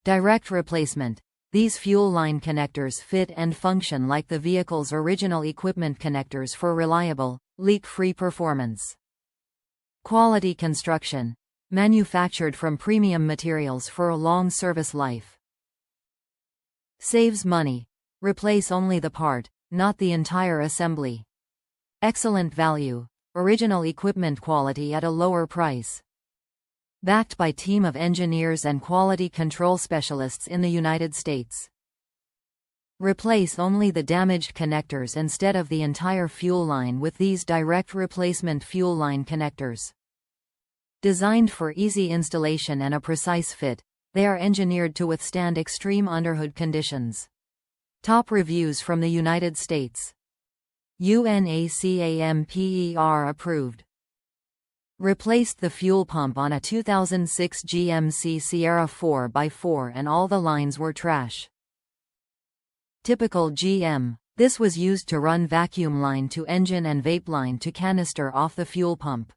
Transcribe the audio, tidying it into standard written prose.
Direct replacement. These fuel line connectors fit and function like the vehicle's original equipment connectors for reliable, leak-free performance. Quality construction. Manufactured from premium materials for a long service life. Saves money. Replace only the part, not the entire assembly. Excellent value. Original equipment quality at a lower price. Backed by team of engineers and quality control specialists in the United States. Replace only the damaged connectors instead of the entire fuel line with these direct replacement fuel line connectors. Designed for easy installation and a precise fit, they are engineered to withstand extreme underhood conditions. Top reviews from the United States. UNACAMPER approved. Replaced the fuel pump on a 2006 GMC Sierra 4x4 and all the lines were trash. Typical GM. This was used to run vacuum line to engine and vape line to canister off the fuel pump.